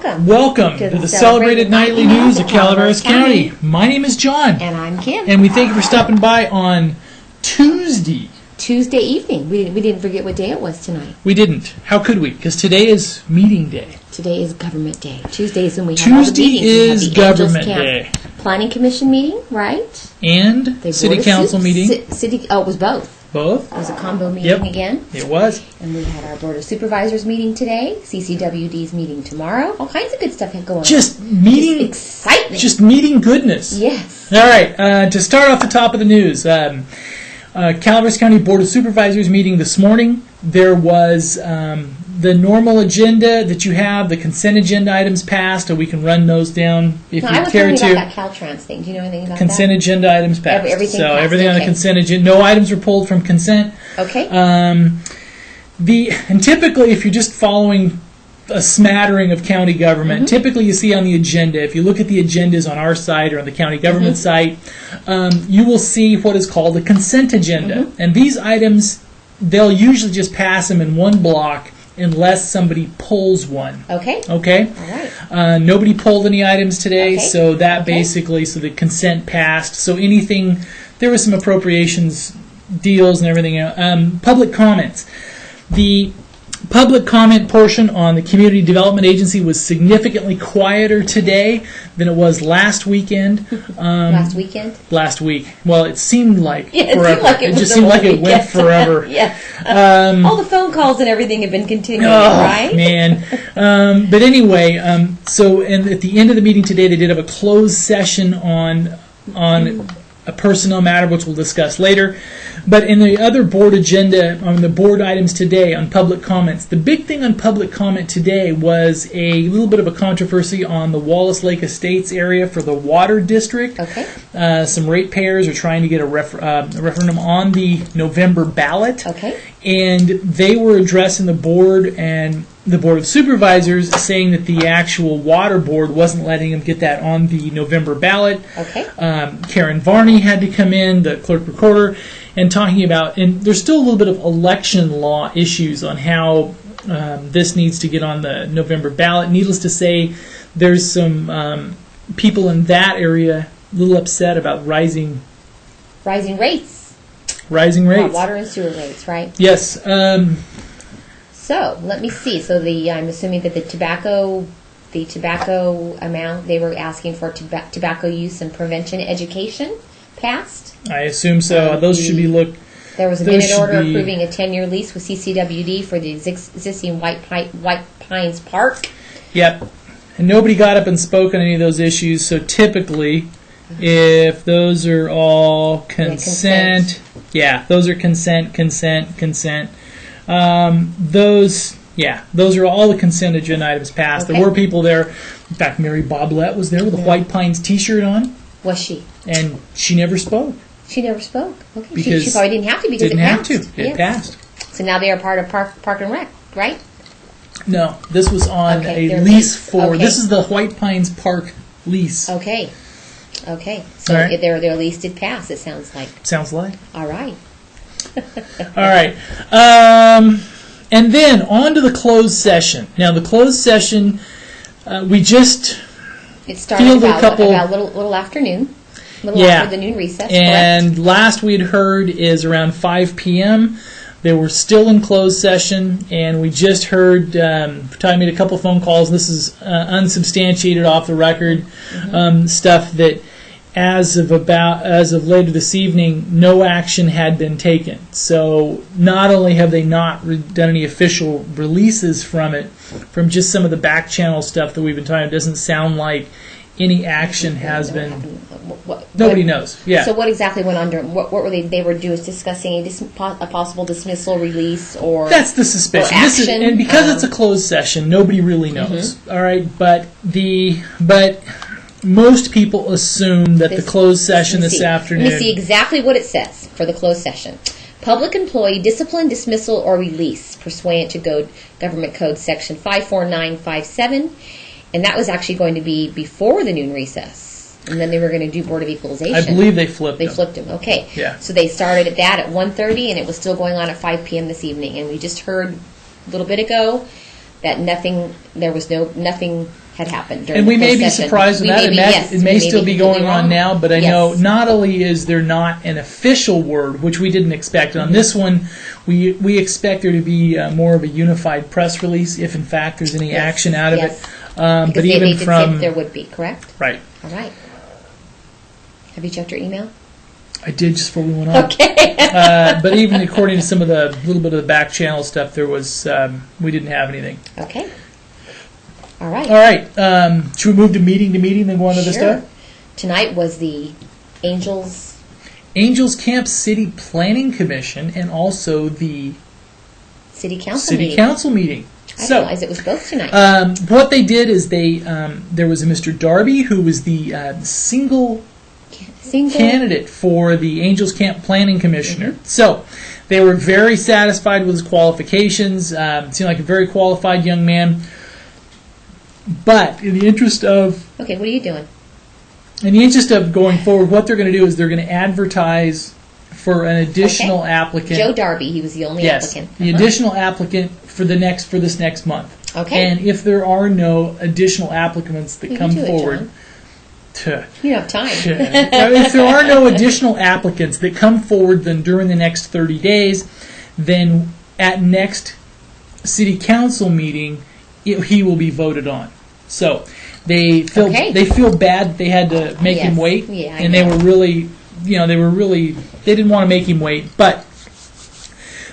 Welcome to the celebrated nightly news of Calaveras County. My name is John. And I'm Kim. And we thank you for stopping by on Tuesday evening. We didn't forget what day it was tonight. We didn't. How could we? Because today is meeting day. Today is government day. Tuesday is when we have all the meetings. Tuesday is government day. Planning commission meeting, right? And city council meeting. It was both. Both? It was a combo meeting again. It was. And we had our Board of Supervisors meeting today, CCWD's meeting tomorrow. All kinds of good stuff going on. Just meeting. Just excitement. Just meeting goodness. Yes. All right. To start off the top of the news, Calaveras County Board of Supervisors meeting this morning. There was the normal agenda that you have, the consent agenda items passed, and we can run those down if you care to. I was talking about that Caltrans thing. Do you know anything about consent that? Agenda items passed. Everything passed. Everything on the consent agenda. No items were pulled from consent. Okay. And typically, if you're just following a smattering of county government, typically you see on the agenda, if you look at the agendas on our site or on the county government site, you will see what is called a consent agenda. And these items, they'll usually just pass them in one block unless somebody pulls one. Okay. Okay? All right. Nobody pulled any items today, Okay. so that basically, so the consent passed. So anything, there was some appropriations deals and everything else. Public comments. The public comment portion on the Community Development Agency was significantly quieter today than it was last weekend. Last weekend? Last week. Well, it seemed like it forever. Seemed like it just seemed like it went forever. Yes. All the phone calls and everything have been continuing, right? Man. But anyway, so and at the end of the meeting today, they did have a closed session on a personnel matter, which we'll discuss later. But in the other board agenda, on the board items today, on public comments, the big thing on public comment today was a little bit of a controversy on the Wallace Lake Estates area for the water district. Okay. Some ratepayers are trying to get a referendum on the November ballot. Okay. And they were addressing the board and the Board of Supervisors, saying that the actual water board wasn't letting them get that on the November ballot. Okay. Karen Varney had to come in, the clerk recorder, and talking about, and there's still a little bit of election law issues on how this needs to get on the November ballot. Needless to say, there's some people in that area a little upset about rising rates. Rising rates. Water and sewer rates, right? Yes. So let me see. So I'm assuming that the tobacco amount they were asking for tobacco use and prevention education passed. I assume so. Those should be looked. There was a minute order approving a 10-year lease with CCWD for the existing White Pines Park. Yep. And nobody got up and spoke on any of those issues. So typically, if those are all consent. Those are consent. Those are all the consent agenda items passed. Okay. There were people there. In fact, Mary Boblett was there with a White Pines T-shirt on. Was she? And she never spoke. She never spoke. Okay. Because she probably didn't have to because it passed. It passed. So now they are part of Park and Rec, right? No, this was on a lease for. Okay. This is the White Pines Park lease. Okay. So right. their lease did pass. It sounds like. Sounds like. All right. All right. And then on to the closed session. Now the closed session, we just. It started about a little afternoon. After the noon recess. And correct? last we'd heard is around 5 p.m. They were still in closed session, and we just heard, Ty made a couple phone calls. This is unsubstantiated, off the record stuff that as of later this evening, no action had been taken. So not only have they not done any official releases from it, from just some of the back channel stuff that we've been talking about, it doesn't sound like any action has been. Nobody knows. Yeah. So what exactly went under? What were they? They were discussing a possible dismissal, release, or that's the suspicion. Or action. And because it's a closed session, nobody really knows. All right, but most people assume that the closed session this afternoon. Let me see exactly what it says for the closed session. Public employee discipline, dismissal, or release pursuant to Government Code Section 54957. And that was actually going to be before the noon recess. And then they were going to do Board of Equalization. I believe they flipped them. They flipped them, okay. Yeah. So they started at that at 1:30, and it was still going on at 5 p.m. this evening. And we just heard a little bit ago that nothing had happened during And the we may closed be session. surprised with that. It may still be going on now, but I know Yes. not only is there not an official word, which we didn't expect. On this one, we expect there to be more of a unified press release, if in fact there's any action out of it. Because But they even did say from that there would be, correct? right, All right. Have you checked your email? I did just before we went on. Okay. But even according to some of the little bit of the back channel stuff, there was we didn't have anything. Okay. All right. All right. Should we move to meeting, then go on to the stuff? Tonight was the Angels Camp City Planning Commission and also the City Council City meeting. Council meeting. I didn't realize it was both tonight. What they did is there was a Mr. Darby who was the single candidate for the Angels Camp Planning Commissioner. So they were very satisfied with his qualifications. Seemed like a very qualified young man. But in the interest of Okay, what are you doing? going forward, what they're going to do is they're going to advertise for an additional applicant. Joe Darby, he was the only applicant. The additional applicant for this next month. Okay. And if there are no additional applicants that come forward, you have time. if there are no additional applicants that come forward then during the next 30 days, then at next city council meeting, he will be voted on. So they feel bad they had to make him wait, and they were really, they didn't want to make him wait, but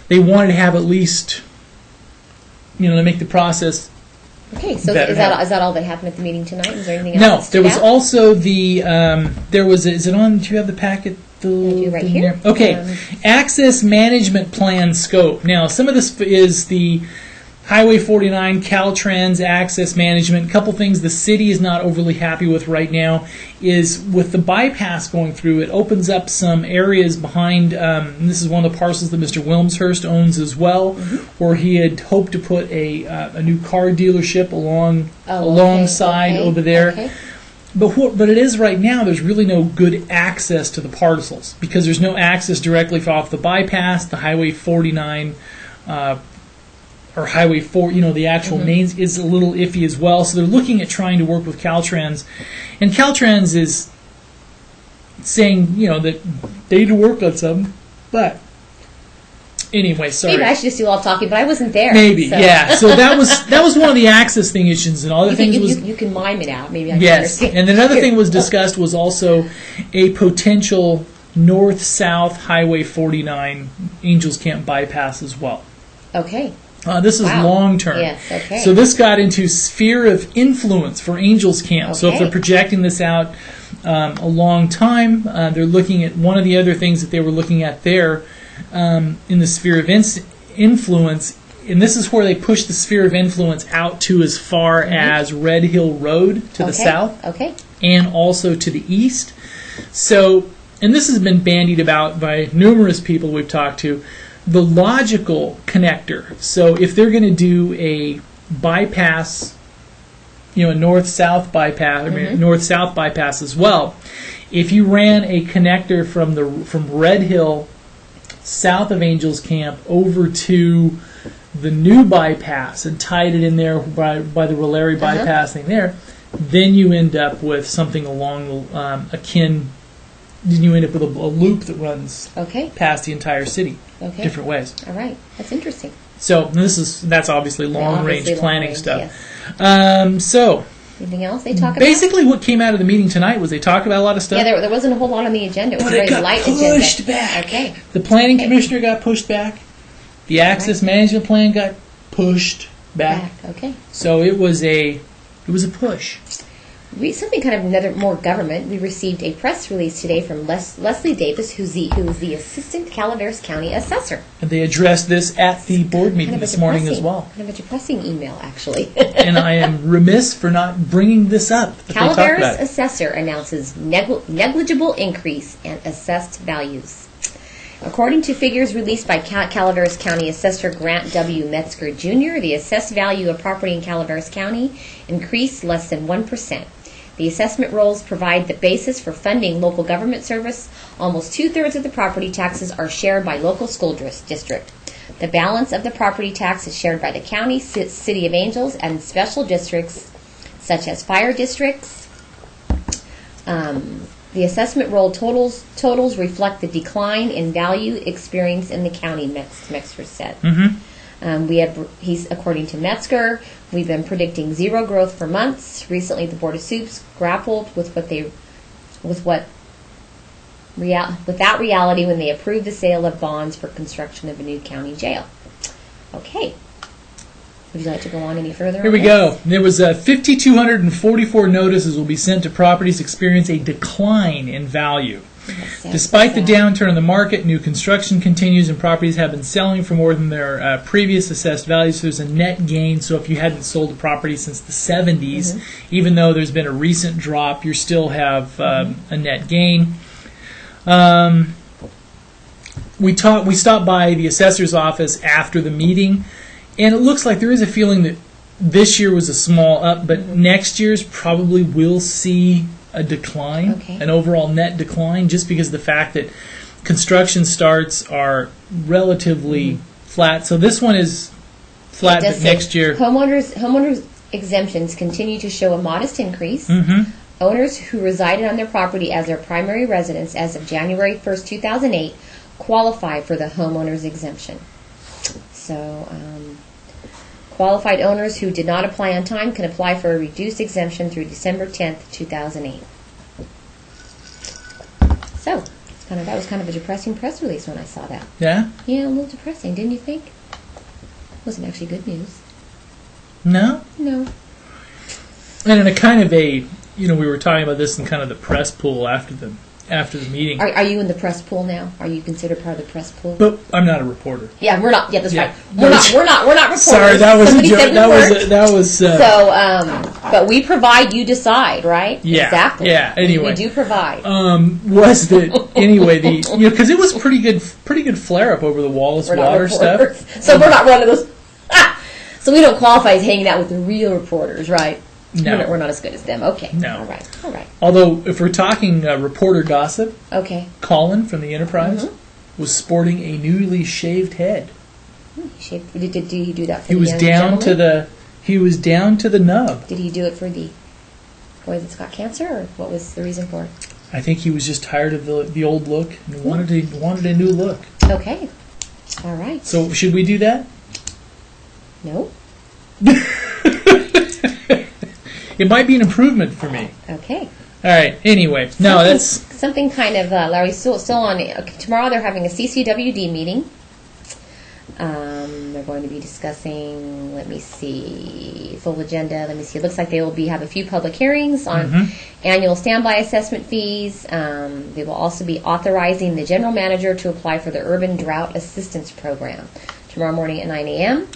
they wanted to have at least, to make the process. Okay, so is that all that happened at the meeting tonight? Was there anything No, else? there was also the is it on? Do you have the packet? I do right here. Okay, access management plan scope. Now, some of this is the Highway 49, Caltrans access management. A couple things the city is not overly happy with right now is with the bypass going through, it opens up some areas behind, and this is one of the parcels that Mr. Wilmshurst owns as well, where he had hoped to put a new car dealership alongside over there. Okay. But it is right now, there's really no good access to the parcels because there's no access directly off the bypass, the Highway 49, or Highway 4, the actual mains is a little iffy as well. So they're looking at trying to work with Caltrans. And Caltrans is saying, that they need to work on something. But anyway, sorry. Maybe I should just do all talking, but I wasn't there. Maybe, so. Yeah. So that was one of the access thing issues, and other things was you can mime it out. Maybe I can understand. And another thing was discussed was also a potential north-south Highway 49 Angels Camp bypass as well. Okay. This is long-term. Yes, okay. So this got into sphere of influence for Angels Camp. So if they're projecting this out a long time, they're looking at one of the other things that they were looking at there in the sphere of influence, and this is where they push the sphere of influence out to as far as Red Hill Road to the south and also to the east. So, and this has been bandied about by numerous people we've talked to, the logical connector. So if they're going to do a bypass, a north-south bypass, north-south bypass as well, if you ran a connector from Red Hill south of Angels Camp over to the new bypass and tied it in there by the Rolary bypass thing there, then you end up with something along akin. Then you end up with a loop that runs past the entire city, different ways. All right, that's interesting. So that's obviously long-range planning stuff. Yes. So anything else they talk about? Basically, what came out of the meeting tonight was they talked about a lot of stuff. Yeah, there wasn't a whole lot on the agenda. It was a very light agenda. But it got pushed back. Okay. The planning commissioner got pushed back. The access management plan got pushed back. Okay. So it was a push. Something kind of another more government. We received a press release today from Leslie Davis, who is the Assistant Calaveras County Assessor. And they addressed this at the board meeting this morning as well. Kind of a depressing email, actually. And I am remiss for not bringing this up. Calaveras Assessor announces negligible increase in assessed values. According to figures released by Calaveras County Assessor Grant W. Metzger Jr., the assessed value of property in Calaveras County increased less than 1%. The assessment rolls provide the basis for funding local government service. Almost 2/3 of the property taxes are shared by local school district. The balance of the property tax is shared by the county, City of Angels, and special districts such as fire districts. The assessment roll totals reflect the decline in value experienced in the county, Metzger said. He's according to Metzger, we've been predicting zero growth for months. Recently, the Board of Soups grappled with that reality when they approved the sale of bonds for construction of a new county jail. Okay. Would you like to go on any further? Here we go. There was 5,244 notices will be sent to properties experience a decline in value. Despite the downturn in the market, new construction continues and properties have been selling for more than their previous assessed values. So there's a net gain. So if you hadn't sold a property since the 70s, even though there's been a recent drop, you still have a net gain. We stopped by the assessor's office after the meeting, and it looks like there is a feeling that this year was a small up, but next year's probably will see a decline, an overall net decline, just because of the fact that construction starts are relatively flat. So this one is flat, but next year... Homeowners exemptions continue to show a modest increase. Owners who resided on their property as their primary residence as of January 1st, 2008 qualify for the homeowners exemption. So, qualified owners who did not apply on time can apply for a reduced exemption through December 10th, 2008. So, that was kind of a depressing press release when I saw that. Yeah? Yeah, a little depressing, didn't you think? Wasn't actually good news. No? No. And in a kind of a, we were talking about this in kind of the press pool after the meeting. Are you in the press pool now? Are you considered part of the press pool? But I'm not a reporter. Yeah, we're not. Yeah, that's right. We're not reporters. Sorry, that was Somebody a joke. said That was. So, but we provide, you decide, right? Yeah. Exactly. Yeah. Anyway, we do provide. Was that anyway? Because it was pretty good flare up over the Wallace Water stuff. So we're not one of those. So we don't qualify as hanging out with the real reporters, right? No. We're not as good as them. Okay. No. All right. Although, if we're talking reporter gossip, Colin from the Enterprise was sporting a newly shaved head. Did he do that for he was down to He was down to the nub. Did he do it for the boy that's got cancer, or what was the reason for it? I think he was just tired of the old look and wanted a new look. Okay. All right. So, should we do that? No. It might be an improvement for me. Okay. All right. Anyway, that's something kind of. Larry's still on. Tomorrow they're having a CCWD meeting. They're going to be discussing. Let me see full agenda. Let me see. It looks like they will have a few public hearings on annual standby assessment fees. They will also be authorizing the general manager to apply for the Urban Drought Assistance Program tomorrow morning at 9 a.m.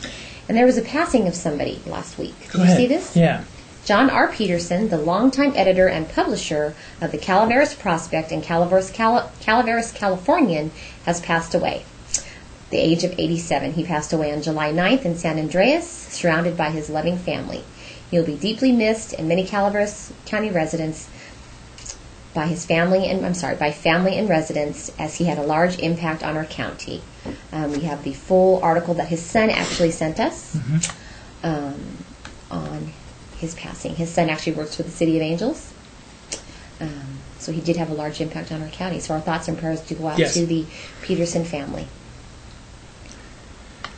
And there was a passing of somebody last week. Did you see this? Yeah. John R. Peterson, the longtime editor and publisher of the Calaveras Prospect and Calaveras Californian, has passed away. At the age of 87. He passed away on July 9th in San Andreas, surrounded by his loving family. He will be deeply missed, and many Calaveras County residents by family and residents, as he had a large impact on our county. We have the full article that his son actually sent us on his passing. His son actually works for the City of Angels. So he did have a large impact on our county. So our thoughts and prayers do go out to the Peterson family.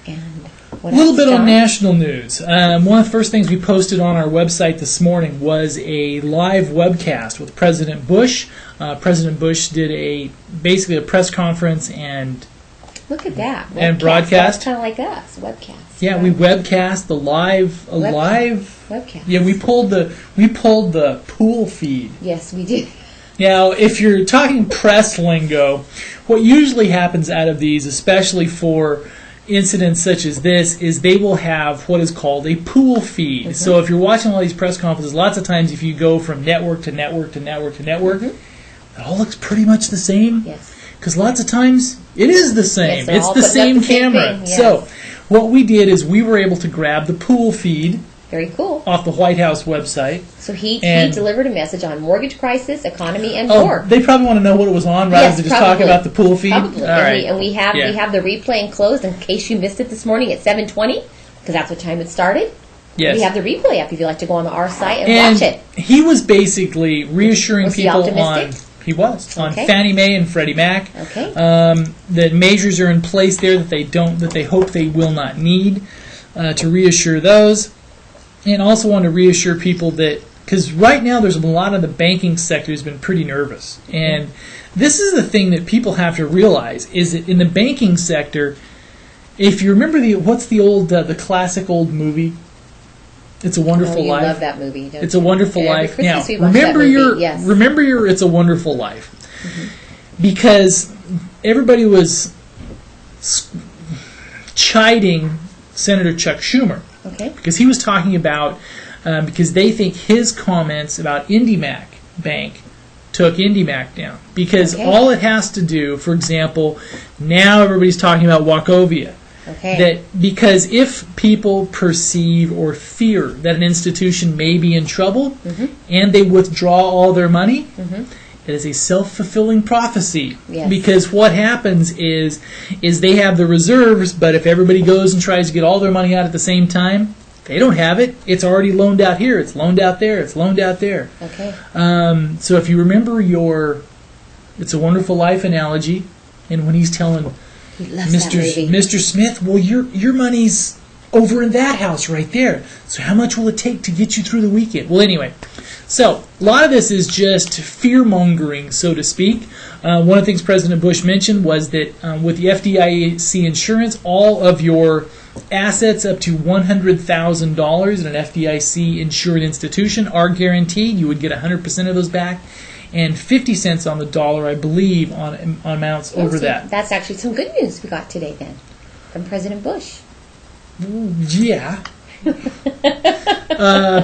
And a little bit on national news. One of the first things we posted on our website this morning was a live webcast with President Bush. President Bush did basically a press conference and look at that and broadcast. That's kind of like us, webcast. Yeah, we webcast the live webcast. Yeah, we pulled the pool feed. Yes, we did. Now, if you're talking press lingo, what usually happens out of these, especially for incidents such as this, is they will have what is called a pool feed. So if you're watching all these press conferences, lots of times if you go from network to network to network to network, it all looks pretty much the same. Yes. Because lots of times it is the same. Yes, it's the same camera. Yes. So what we did is we were able to grab the pool feed. Very cool. Off the White House website. So he delivered a message on mortgage crisis, economy, and more. They probably want to know what it was on rather than just talk about the pool feed. Probably. All right. And we have the replay enclosed in case you missed it this morning at 7:20, because that's what time it started. Yes. We have the replay up if you'd like to go on our site and watch it. He was basically reassuring Was he people optimistic? on Okay. Fannie Mae and Freddie Mac. Okay. That measures are in place there that they hope they will not need, to reassure those. And also want to reassure people that, because right now there's a lot of the banking sector has been pretty nervous. And this is the thing that people have to realize, is that in the banking sector, if you remember what's the classic old movie? It's a Wonderful you Life. love that movie, don't It's you? a Wonderful Every Life. Now, Christmas we watch that movie, yes. remember your It's a Wonderful Life. Because everybody was chiding Senator Chuck Schumer. Okay. Because he was talking about, because they think his comments about IndyMac Bank took IndyMac down. Because all it has to do, for example, now everybody's talking about Wachovia. Okay. That because if people perceive or fear that an institution may be in trouble and they withdraw all their money, it is a self-fulfilling prophecy. Yes. Because what happens is they have the reserves, but if everybody goes and tries to get all their money out at the same time, they don't have it. It's already loaned out here. It's loaned out there. It's loaned out there. Okay. So if you remember your It's a Wonderful Life analogy, and when he's telling He loves that movie. Mr. Smith, well, your money's over in that house right there. So how much will it take to get you through the weekend? Well, anyway, so a lot of this is just fear-mongering, so to speak. One of the things President Bush mentioned was that with the FDIC insurance, all of your assets up to $100,000 in an FDIC-insured institution are guaranteed. You would get 100% of those back. And 50 cents on the dollar, I believe, on amounts over that. That's actually some good news we got today, then, from President Bush. Yeah.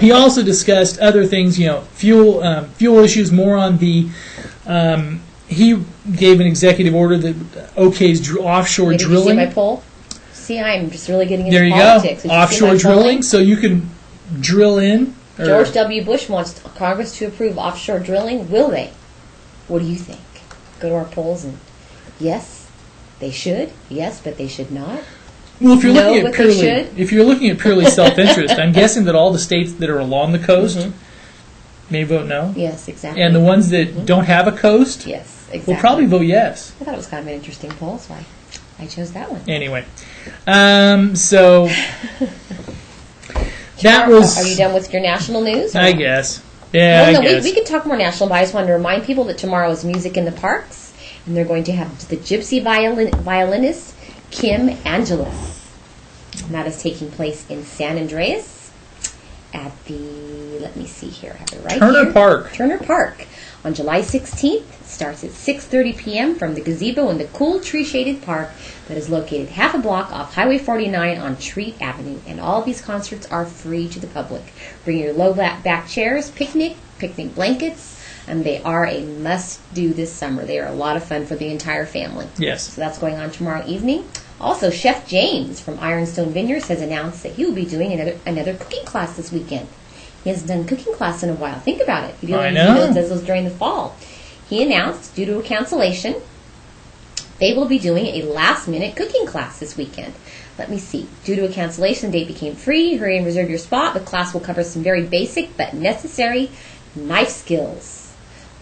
He also discussed other things, fuel issues, more on the... he gave an executive order that okays offshore Did you drilling. see my poll? See, I'm just really getting into There you politics. go. Did you see Offshore my drilling, polling? so you can drill in. George W. Bush wants Congress to approve offshore drilling. Will they? What do you think? Go to our polls and yes, they should. Yes, but they should not. Well, if you're No, looking but at they purely, should. if you're looking at purely self-interest, I'm guessing that all the states that are along the coast may vote no, Yes, exactly. and the ones that don't have a coast yes, exactly. will probably vote yes. I thought it was kind of an interesting poll, so I chose that one. Anyway, so that Are was. you done with your national news? I guess. Yeah, Well, no, I guess. we could talk more national, but I just wanted to remind people that tomorrow is Music in the Parks, and they're going to have the gypsy violinist Kim Angelis. And that is taking place in San Andreas at the, let me see here, I have it right Turner here. Park. Turner Park on July 16th. It starts at 6:30 p.m. from the gazebo in the cool tree-shaded park that is located half a block off Highway 49 on Treat Avenue. And all of these concerts are free to the public. Bring your low-back chairs, picnic blankets, and they are a must-do this summer. They are a lot of fun for the entire family. Yes. So that's going on tomorrow evening. Also, Chef James from Ironstone Vineyards has announced that he will be doing another cooking class this weekend. He hasn't done a cooking class in a while. Think about it. He does those during the fall. He announced, due to a cancellation, they will be doing a last-minute cooking class this weekend. Let me see. Due to a cancellation, the date became free. Hurry and reserve your spot. The class will cover some very basic but necessary knife skills.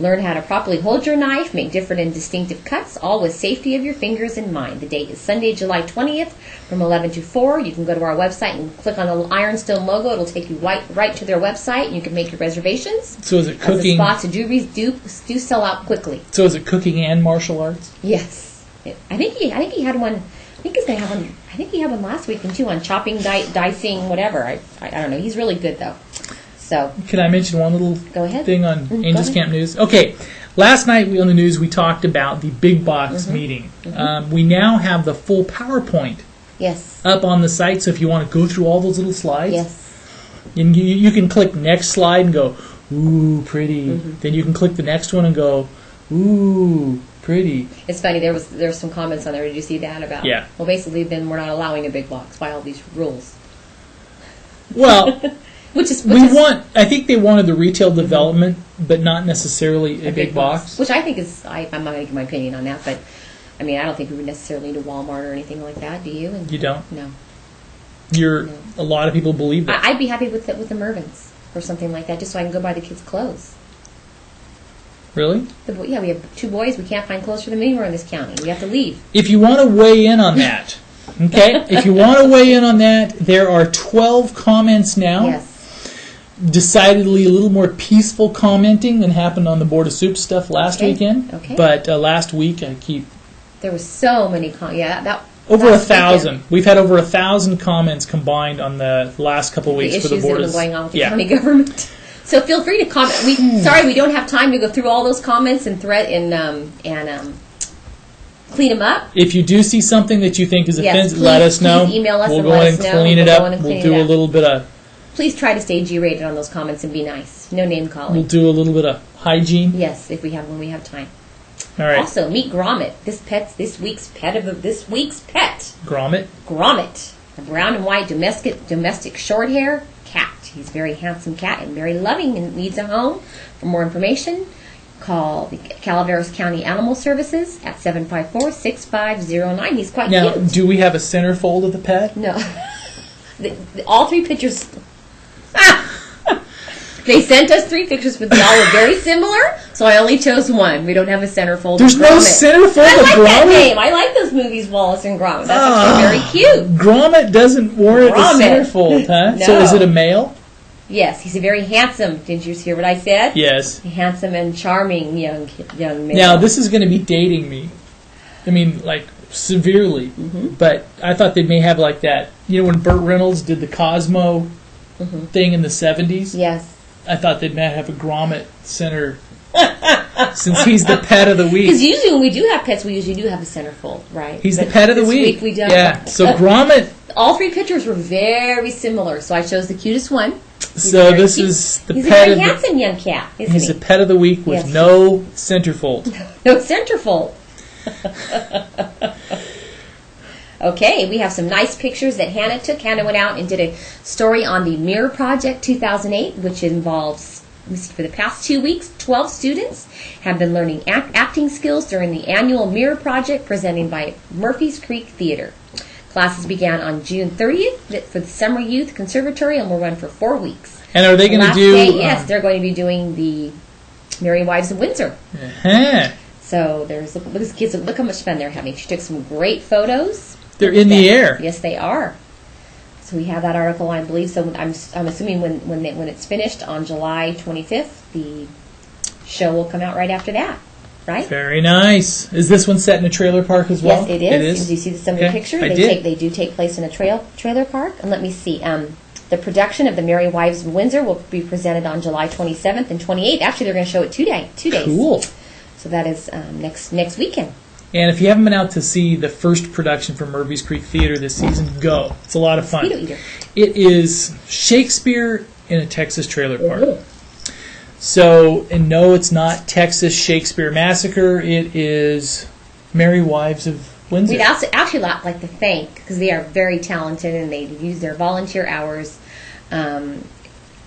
Learn how to properly hold your knife, make different and distinctive cuts, all with safety of your fingers in mind. The date is Sunday, July 20th from 11 to 4. You can go to our website and click on the Ironstone logo. It'll take you right to their website, and you can make your reservations. So is it As the cooking? spots do sell out quickly. So is it cooking and martial arts? Yes. I think he had one. I think he's going to have one. I think he had one last weekend, too, on chopping, dicing, whatever. I don't know. He's really good, though. So, Can I mention one little Go ahead. thing on Go Angels ahead. Camp News? Okay, last night on the news we talked about the big box meeting. We now have the full PowerPoint yes. up on the site, so if you want to go through all those little slides, Yes. and you can click next slide and go, ooh, pretty. Then you can click the next one and go, ooh, pretty. It's funny. There was some comments on there. Did you see that about? Yeah. Well, basically, then we're not allowing a big box by all these rules. Well, I think they wanted the retail Mm-hmm. development, but not necessarily a big box. Which I think is, I'm not going to give my opinion on that, but I mean, I don't think we would necessarily need a Walmart or anything like that. Do you? You don't? No. A lot of people believe that. I'd be happy with the Mervins or something like that, just so I can go buy the kids' clothes. Really? Yeah, we have 2 boys. We can't find clothes for them anywhere in this county. We have to leave. If you want to weigh in on that, okay? If you want to weigh in on that, there are 12 comments now. Yes. Decidedly a little more peaceful commenting than happened on the Board of Soup stuff last weekend. Okay. But last week, There were so many over 1,000. We've had over 1,000 comments combined on the last couple of weeks for the Board of Soup. The issues that have been going on with the county government. So feel free to comment. Sorry, we don't have time to go through all those comments and clean them up. If you do see something that you think is offensive, please, let us know. Please email us we'll and go let in us and know. clean it up. We'll do a little bit of... Please try to stay G-rated on those comments and be nice. No name calling. We'll do a little bit of hygiene. Yes, when we have time. All right. Also, meet Gromit. This week's pet. Gromit. Gromit, a brown and white domestic short hair cat. He's a very handsome cat and very loving and needs a home. For more information, call the Calaveras County Animal Services at 754-6509. He's quite now, cute. do we have a centerfold of the pet? No. All 3 pictures. They sent us 3 pictures, but they all were very similar, so I only chose one. We don't have a centerfold. There's no centerfold of Gromit? I like that name. I like those movies, Wallace and Gromit. That's actually very cute. Gromit doesn't warrant a centerfold, huh? No. So is it a male? Yes, he's a very handsome. Did you hear what I said? Yes. A handsome and charming young male. Now, this is going to be dating me. I mean, like, severely. Mm-hmm. But I thought they may have like that. You know when Burt Reynolds did the Cosmo thing in the 70s? Yes. I thought they might have a Gromit center since he's the pet of the week. Because usually when we do have pets, we usually do have a centerfold, right? He's the pet of the week. This week we don't. Yeah, so Gromit... All 3 pictures were very similar, so I chose the cutest one. So this is the he's pet a of very handsome young cat, isn't He's he? the pet of the week with Yes. no centerfold. No centerfold. Okay, we have some nice pictures that Hannah took. Hannah went out and did a story on the Mirror Project 2008, which involves, for the past 2 weeks, 12 students have been learning acting skills during the annual Mirror Project presented by Murphy's Creek Theater. Classes began on June 30th for the Summer Youth Conservatory and will run for 4 weeks. And are they going to do... yes, they're going to be doing the Merry Wives of Windsor. Uh-huh. So look kids, look how much fun they're having. She took some great photos. They're in the air. Yes, they are. So we have that article, I believe. So I'm assuming when it's finished on July 25th, the show will come out right after that, right? Very nice. Is this one set in a trailer park as well? Yes, it is. It is? Do you see some of the pictures? They do take place in a trailer park. And let me see. The production of the Merry Wives of Windsor will be presented on July 27th and 28th. Actually, they're going to show it 2 days. Cool. So that is next weekend. And if you haven't been out to see the first production from Murphy's Creek Theater this season, go. It's a lot of fun. Mosquito eater. It is Shakespeare in a Texas trailer park. Mm-hmm. So, and no, it's not Texas Shakespeare Massacre. It is Merry Wives of Windsor. We'd also actually like to thank, because they are very talented and they use their volunteer hours,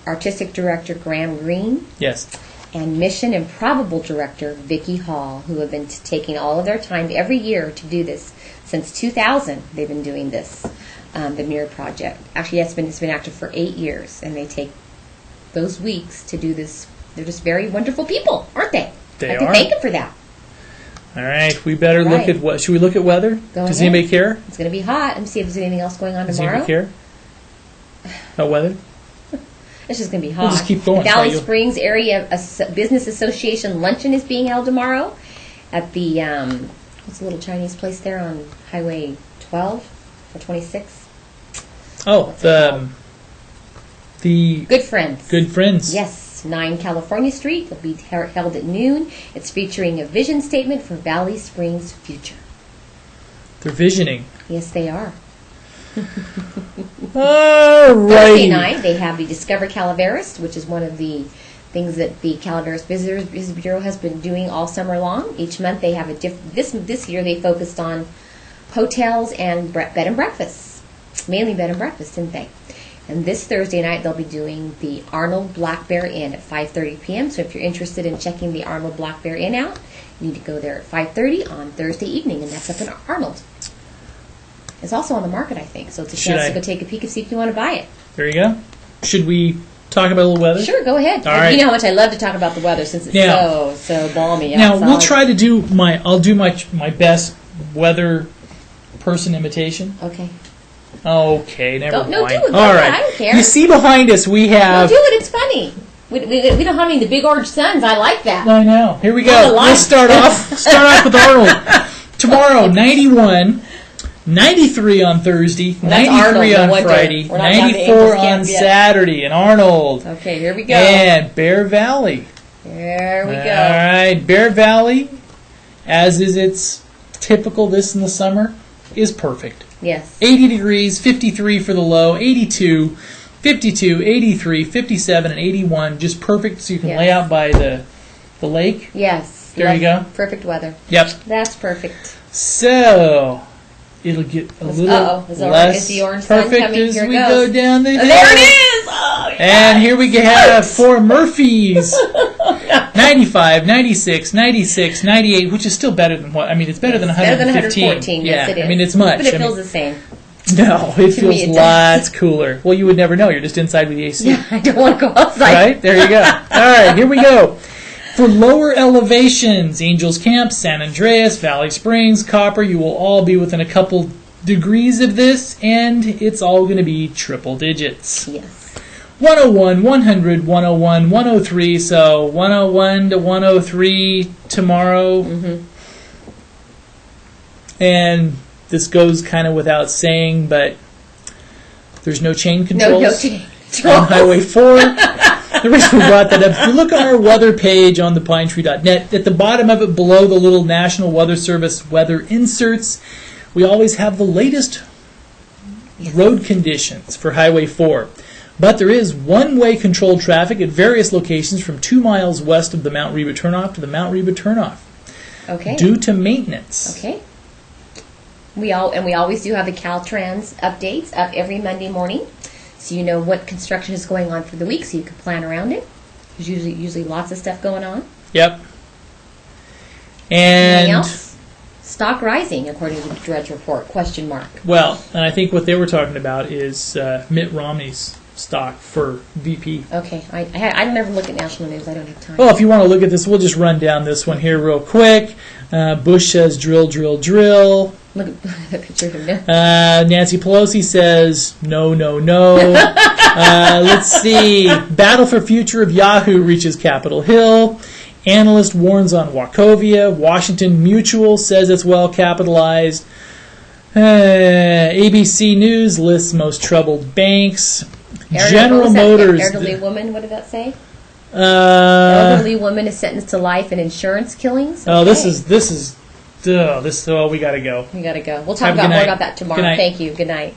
Artistic Director Graham Green. Yes. And Mission and Probable Director Vicki Hall, who have been taking all of their time every year to do this. Since 2000, they've been doing this, the Mirror Project. Actually, it's been active for 8 years, and they take those weeks to do this. They're just very wonderful people, aren't they? They I have are. to thank them for that. All right, we better look at what. Should we look at weather? Go Does ahead. anybody care? It's going to be hot. Let me see if there's anything else going on Does tomorrow. anybody care about weather? It's just going to be hot. We'll just keep going. The Valley Springs Area Business Association luncheon is being held tomorrow at the what's the little Chinese place there on Highway 12 or 26? Oh, the Good Friends. Good Friends. Yes, 9 California Street. It'll be held at noon. It's featuring a vision statement for Valley Springs' future. They're visioning. Yes, they are. All right. Thursday night, they have the Discover Calaveras, which is one of the things that the Calaveras Visitors Bureau has been doing all summer long. Each month they have a this year they focused on hotels and bed and breakfasts. Mainly bed and breakfasts, didn't they? And this Thursday night they'll be doing the Arnold Black Bear Inn at 5:30 p.m. So if you're interested in checking the Arnold Black Bear Inn out, you need to go there at 5:30 on Thursday evening, and that's up in Arnold. is also on the market, I think. So it's a Should chance I- to go take a peek and see if you want to buy it. There you go. Should we talk about a little weather? Sure, go ahead. All right. You know how much I love to talk about the weather since it's Now- so balmy Now outside. we'll try to do I'll do my best weather person imitation. Okay. Okay, never Don't- no, mind. do it. All Okay, right. I don't care. You see behind us we Don't have. do it. It's funny. We don't have any of the big orange suns. I like that. I know. Here we Oh, the go. light. We'll start off with Arnold. Tomorrow, 91, 93 on Thursday, Well, that's 93 Arnold, no on wonder. Friday, We're not down to 94 Angels on camp yet. Saturday in Arnold. Okay, here we go. And Bear Valley. There we All go. right, Bear Valley, as is its typical this in the summer, is perfect. Yes. 80 degrees, 53 for the low, 82, 52, 83, 57, and 81. Just perfect so you can Yes. lay out by the lake. Yes. There you go. Perfect weather. Yep. That's perfect. So, it'll get a little Uh-oh. Is less the orange sun perfect coming? as Here it we goes. go down the hill. There it is! Oh, yeah. And here we have for Murphy's 95, 96, 96, 98, which is still better than what? I mean, it's better than Better than 115. 114. Yeah, Yes, it is. I mean, it's much. But it I mean, feels the same. no, it To me, feels it does. lots cooler. Well, you would never know. You're just inside with the AC. Yeah, I don't want to go outside. Right? There you go. All right, here we go. For lower elevations, Angels Camp, San Andreas, Valley Springs, Copper, you will all be within a couple degrees of this, and it's all going to be triple digits. Yes. 101, 100, 101, 103, so 101 to 103 tomorrow. Mm-hmm. And this goes kind of without saying, but there's no chain No controls change. on Highway 4. The reason we brought that up, if you look on our weather page on the pinetree.net, at the bottom of it below the little National Weather Service weather inserts, we always have the latest road conditions for Highway 4. But there is one-way controlled traffic at various locations from 2 miles west of the Mount Reba turnoff to the Mount Reba turnoff Okay. due to maintenance. Okay. We always do have the Caltrans updates up every Monday morning, so you know what construction is going on for the week, so you can plan around it. There's usually lots of stuff going on. Yep. Anything And else? Stock rising, according to the Dredge report? Question mark. well, and I think what they were talking about is Mitt Romney's stock for VP. Okay. I never look at national news. I don't have time. Well, if you want to look at this, we'll just run down this one here real quick. Bush says drill, drill, drill. Look at the picture of him. Nancy Pelosi says no, no, no. Let's see. Battle for future of Yahoo reaches Capitol Hill. Analyst warns on Wachovia. Washington Mutual says it's well capitalized. ABC News lists most troubled banks. General Motors. Elderly woman. What did that say? Uh, Elderly woman is sentenced to life in insurance killings. oh, this Okay. is. Oh, we gotta go. We gotta go. We'll Have talk a good more night. about that tomorrow. Good night. Thank you. Good night.